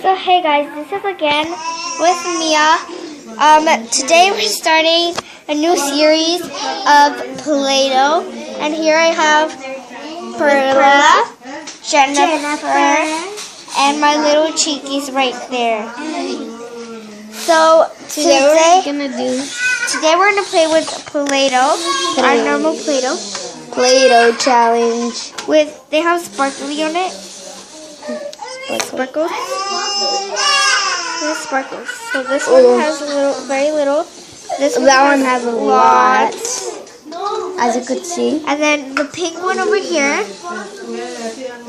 So hey guys, this is again with Mia. Today we're starting a new series of Play-Doh, and here I have Perla, Jennifer, and my little cheekies right there. So today we're gonna play with Play-Doh, our normal Play-Doh. Play-Doh challenge. They have sparkly on it. Sparkles. Sparkles. So this one has very little. That one has a lot, as you could see. And then the pink one over here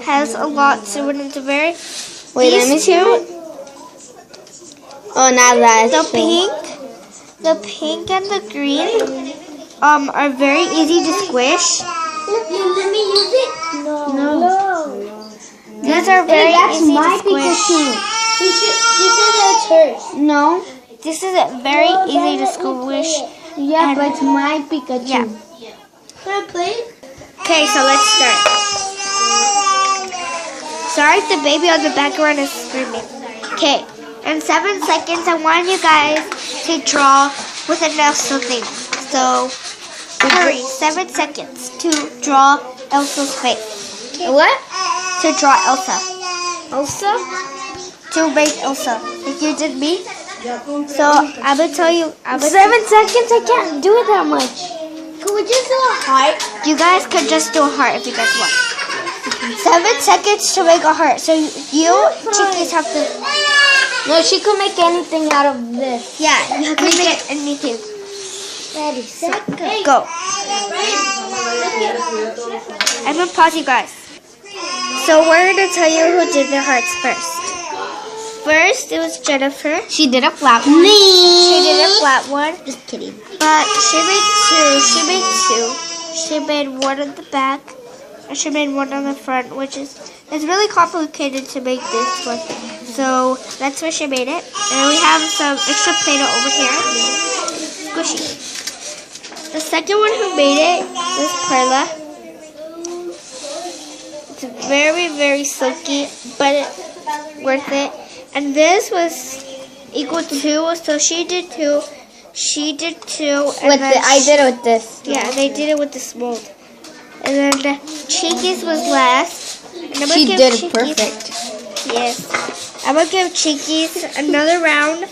has a lot. So when it's very. Wait, let me see it. Oh, now that's the pink and the green are very easy to squish. Let me use it. No. These are very easy to squish. This is hers. No. This is very easy to squish. Yeah, but it's my Pikachu. Yeah. Can I play? Okay, so let's start. Sorry if the baby on the background is screaming. Okay, in 7 seconds, I want you guys to draw with enough something. So, hurry, 7 seconds to draw Elsa's face. What? To draw Elsa. Elsa? To make Elsa. Like you did me. So, I'm going to tell you. 7 seconds? I can't do it that much. Can we just do a heart? You guys could just do a heart if you guys want. 7 seconds to make a heart. So, you chickies have to. No, she could make anything out of this. Yeah, you can make anything. Ready, set, Go. I'm going to pause you guys. So we're going to tell you who did their hearts first. First, it was Jennifer. She did a flat one. She did a flat one. Just kidding. But she made two. She made one at the back. And she made one on the front, which is it's really complicated to make this one. So that's where she made it. And we have some extra Play-Doh over here. Squishy. The second one who made it was Perla. It's very, very silky, but it's worth it. And this was equal to 2, so she did 2. She did 2. And I did it with this. Yeah, they did it with this mold. And then the Cheekies was last. She did it perfect. Yes. I'm going to give Cheekies another round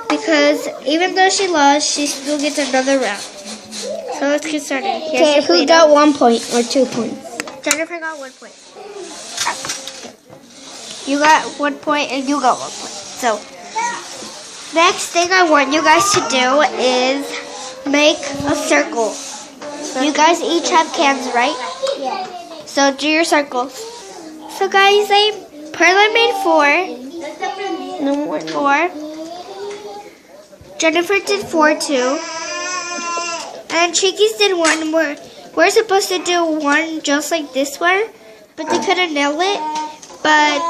because even though she lost, she still gets another round. So let's get started. Okay, who got 1 point or 2 points? Jennifer got 1 point. You got 1 point and you got 1 point. So, next thing I want you guys to do is make a circle. You guys each have cans, right? Yeah. So do your circles. So guys, Perla made 4. No more. 4. Jennifer did 4 too. And Cheekies did 1 more. We're supposed to do 1 just like this one, but they couldn't nail it. But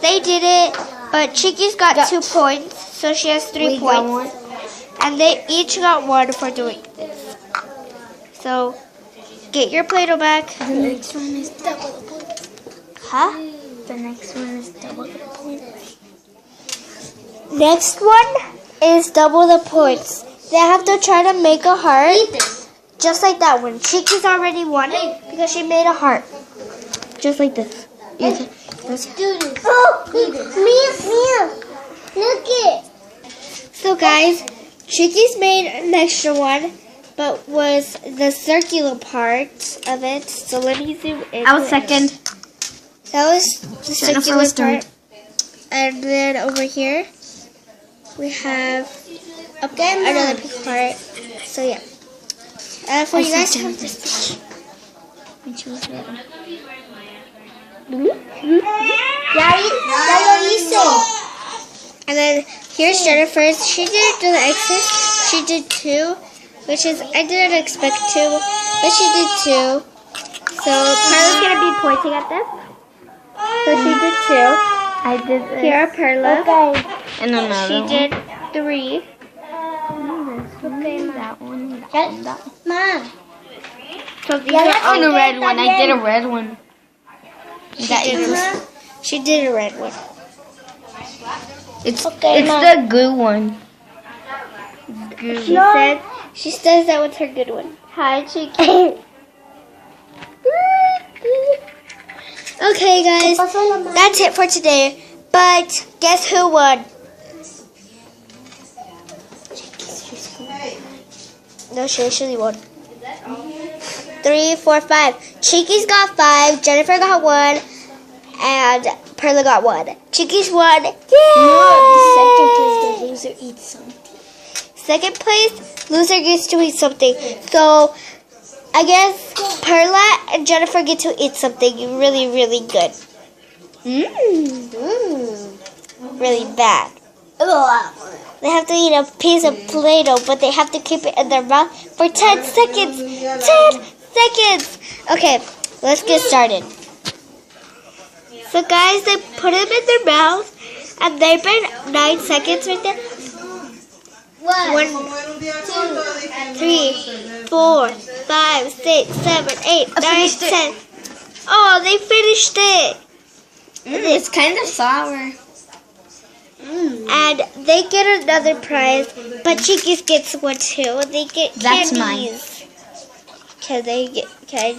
they did it. But Cheekies got 2 points, so she has 3 points. And they each got 1 for doing this. So get your Play-Doh back. The next one is double the points. Huh? The next one is double the points. Next one is double the points. They have to try to make a heart. Just like that one. Cheekies already won it because she made a heart. Just like this. Let's do this. Oh, Mia. Look it. So guys, Cheekies made an extra one, but was the circular part of it. So let me zoom in. I was second. That was the Jennifer circular was third. part. And then over here, we have another pink part. So yeah. For you guys to have this. And then here's Jennifer's. She didn't do the X's. She did 2, which is I didn't expect 2, but she did 2. So Perla's gonna be pointing at them. So she did 2. I did this. Here are Perla. Okay. And another She one. did 3. Okay, that one. Mom. So these are On the red one. I did a red one. She did a red one. It's Okay, it's Mom. the good one. She says that was her good one. Hi, Cheeky. Okay, guys, that's it for today. But guess who won? No, she actually won. 3, 4, 5. Cheeky's got 5. Jennifer got 1. And Perla got 1. Cheeky's won. Yay! Second place, the loser eats something. Second place, loser gets to eat something. So, I guess Perla and Jennifer get to eat something really, really good. Really bad. They have to eat a piece of Play-Doh, but they have to keep it in their mouth for 10 seconds. 10 seconds! Okay, let's get started. So guys, they put them in their mouth, and they've been 9 seconds right there. 1, 2, 3, 4, 5, 6, 7, 8, 9, 10. Oh, they finished it. It's kind of sour. And they get another prize, but Cheeky's gets one too. They get That's candies. Can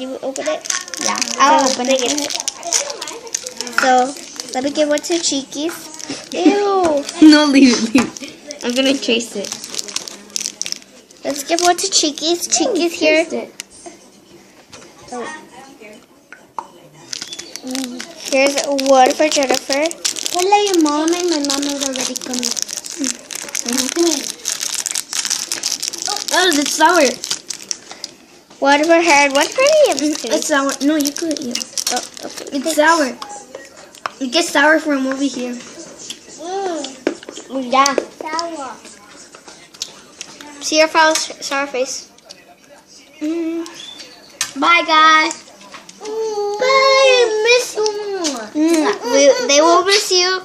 you open it? Yeah, I'll open it. So, let me give one to Cheeky's. Ew. No, leave it. I'm gonna trace it. Let's give one to Cheeky's. Cheeky's here. Here's one for Jennifer. Tell your mom and my mom is already coming. Oh, it's sour. One for her and one for him. It's sour. No, you could eat. Oh, okay. It's sour. It gets sour from over here. Yeah. Sour. See your sour face. Bye, guys. Bye, I miss you more. They will miss you.